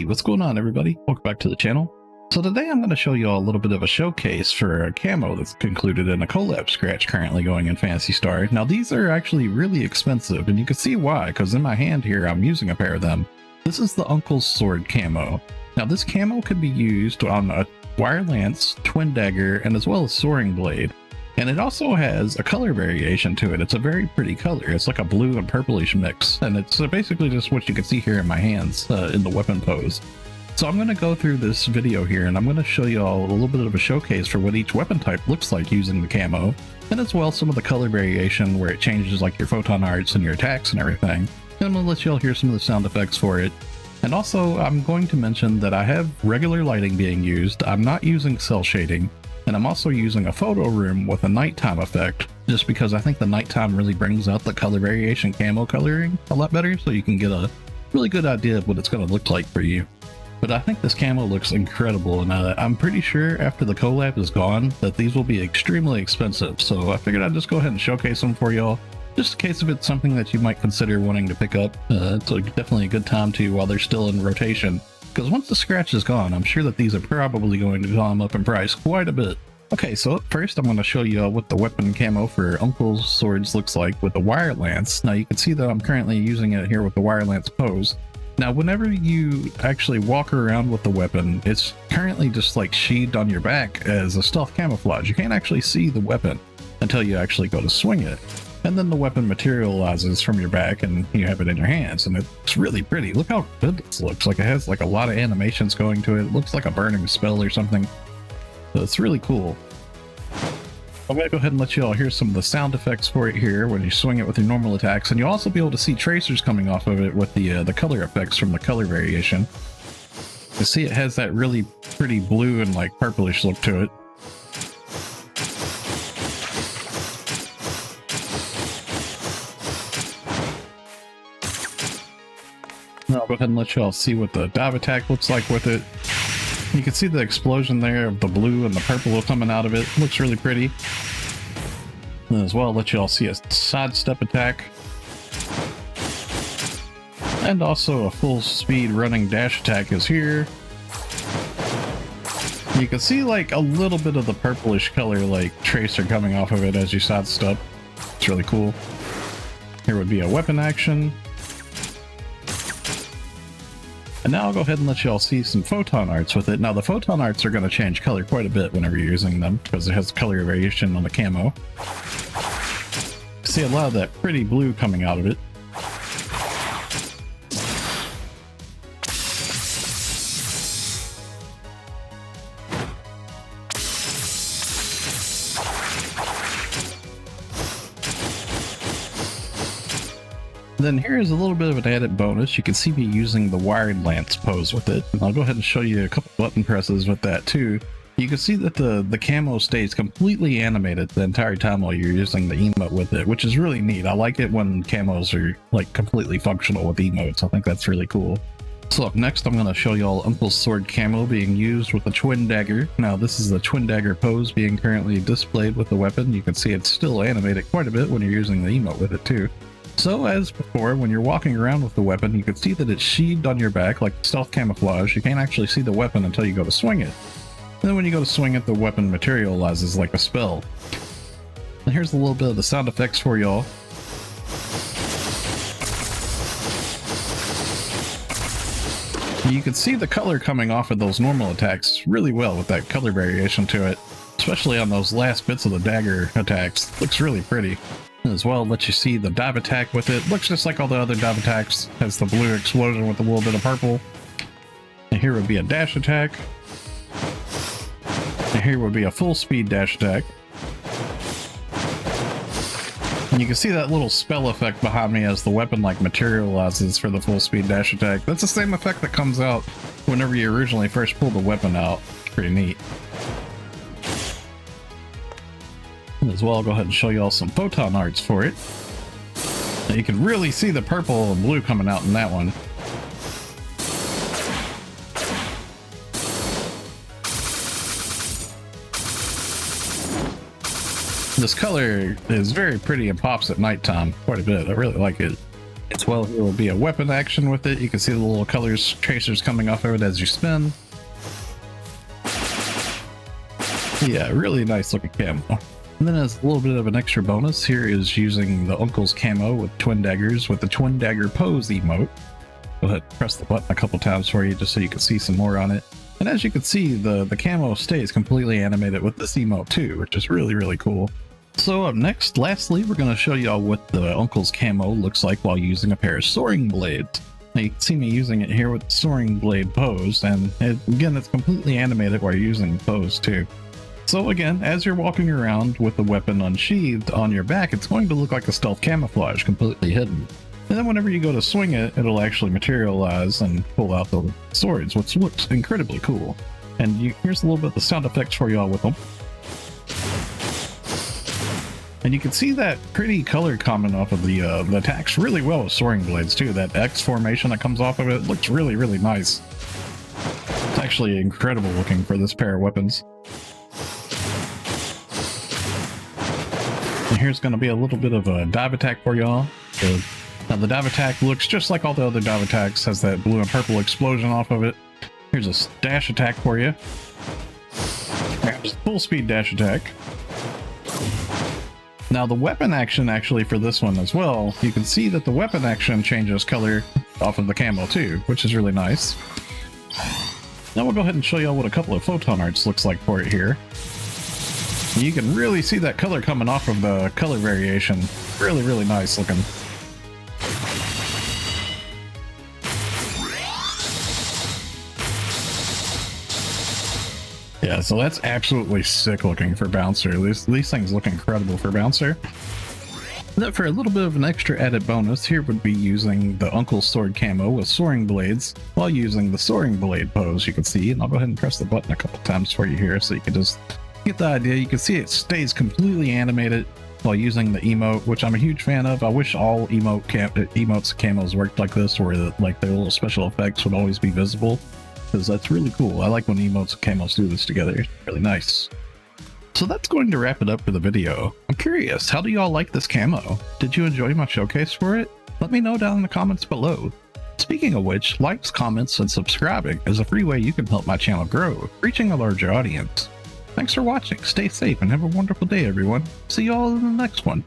What's going on, everybody? Welcome back to the channel. So today I'm going to show you all a little bit of a showcase for a camo that's concluded in a collab scratch currently going in Phantasy Star. Now these are actually really expensive, and you can see why, because in my hand here I'm using a pair of them. This is the Uncle's Sword camo. Now this camo can be used on a wire lance, twin dagger, and as well as soaring blade. And it also has a color variation to it. It's a very pretty color. It's like a blue and purplish mix. And it's basically just what you can see here in my hands in the weapon pose. So I'm going to go through this video here and I'm going to show you all a little bit of a showcase for what each weapon type looks like using the camo. And as well some of the color variation where it changes like your photon arts and your attacks and everything. And I'm going to let you all hear some of the sound effects for it. And also I'm going to mention that I have regular lighting being used. I'm not using cell shading. And I'm also using a photo room with a nighttime effect, just because I think the nighttime really brings out the color variation camo coloring a lot better, so you can get a really good idea of what it's going to look like for you. But I think this camo looks incredible, and I'm pretty sure after the collab is gone that these will be extremely expensive, so I figured I'd just go ahead and showcase them for y'all, just in case if it's something that you might consider wanting to pick up. It's definitely a good time to while they're still in rotation. Because once the scratch is gone, I'm sure that these are probably going to climb up in price quite a bit. Okay, so first I'm going to show you what the weapon camo for Uncle's Swords looks like with the wire lance. Now you can see that I'm currently using it here with the wire lance pose. Now whenever you actually walk around with the weapon, it's currently just like sheathed on your back as a stealth camouflage. You can't actually see the weapon until you actually go to swing it. And then the weapon materializes from your back and you have it in your hands, and it's really pretty. Look how good this looks. Like it has like a lot of animations going to it. It looks like a burning spell or something. So it's really cool. I'm going to go ahead and let you all hear some of the sound effects for it here when you swing it with your normal attacks. And you'll also be able to see tracers coming off of it with the color effects from the color variation. You see it has that really pretty blue and like purplish look to it. Now I'll go ahead and let you all see what the dive attack looks like with it. You can see the explosion there of the blue and the purple coming out of it. Looks really pretty. And as well, I'll let you all see a sidestep attack. And also a full speed running dash attack is here. You can see like a little bit of the purplish color like tracer coming off of it as you sidestep. It's really cool. Here would be a weapon action. And now I'll go ahead and let you all see some photon arts with it. Now the photon arts are going to change color quite a bit whenever you're using them, because it has color variation on the camo. See a lot of that pretty blue coming out of it. Then here's a little bit of an added bonus. You can see me using the wired lance pose with it. And I'll go ahead and show you a couple button presses with that too. You can see that the camo stays completely animated the entire time while you're using the emote with it, which is really neat. I like it when camos are like completely functional with emotes. I think that's really cool. So up next, I'm going to show you all Uncle's Sword camo being used with a twin dagger. Now this is the twin dagger pose being currently displayed with the weapon. You can see it's still animated quite a bit when you're using the emote with it too. So as before, when you're walking around with the weapon, you can see that it's sheathed on your back like stealth camouflage. You can't actually see the weapon until you go to swing it. And then when you go to swing it, the weapon materializes like a spell. And here's a little bit of the sound effects for y'all. You can see the color coming off of those normal attacks really well with that color variation to it, especially on those last bits of the dagger attacks. Looks really pretty. As well, let you see the dive attack with it. Looks just like all the other dive attacks. Has the blue explosion with a little bit of purple. And here would be a dash attack. And here would be a full speed dash attack. And you can see that little spell effect behind me as the weapon like materializes for the full speed dash attack. That's the same effect that comes out whenever you originally first pull the weapon out. It's pretty neat. As well, I'll go ahead and show you all some photon arts for it. Now you can really see the purple and blue coming out in that one. This color is very pretty and pops at nighttime quite a bit. I really like it. As well, there will be a weapon action with it. You can see the little colors tracers coming off of it as you spin. Yeah, really nice looking camo. And then as a little bit of an extra bonus, here is using the Uncle's Camo with twin daggers with the twin dagger pose emote. Go ahead and press the button a couple times for you just so you can see some more on it. And as you can see, the camo stays completely animated with this emote too, which is really, really cool. So up next, lastly, we're going to show y'all what the Uncle's Camo looks like while using a pair of Soaring Blades. Now you can see me using it here with the Soaring Blade pose, and again, it's completely animated while you're using the pose too. So again, as you're walking around with the weapon unsheathed on your back, it's going to look like a stealth camouflage, completely hidden. And then whenever you go to swing it, it'll actually materialize and pull out the swords, which looks incredibly cool. And here's a little bit of the sound effects for y'all with them. And you can see that pretty color coming off of the attacks really well with Soaring Blades too. That X formation that comes off of it looks really, really nice. It's actually incredible looking for this pair of weapons. And here's going to be a little bit of a dive attack for y'all. Now the dive attack looks just like all the other dive attacks, has that blue and purple explosion off of it. Here's a dash attack for you. Full speed dash attack. Now the weapon action actually for this one as well, you can see that the weapon action changes color off of the camo too, which is really nice. Now we'll go ahead and show y'all what a couple of photon arts looks like for it here. You can really see that color coming off of the color variation. Really, really nice looking. Yeah, so that's absolutely sick looking for Bouncer. These things look incredible for Bouncer. And then for a little bit of an extra added bonus, here would be using the Uncle's Sword Camo with Soaring Blades while using the Soaring Blade pose, you can see. And I'll go ahead and press the button a couple times for you here so you can just get the idea. You can see it stays completely animated while using the emote, which I'm a huge fan of. I wish all emotes camos worked like this, where like their little special effects would always be visible. Because that's really cool. I like when emotes and camos do this together. It's really nice. So that's going to wrap it up for the video. I'm curious, how do y'all like this camo? Did you enjoy my showcase for it? Let me know down in the comments below. Speaking of which, likes, comments, and subscribing is a free way you can help my channel grow, reaching a larger audience. Thanks for watching, stay safe, and have a wonderful day everyone. See y'all in the next one.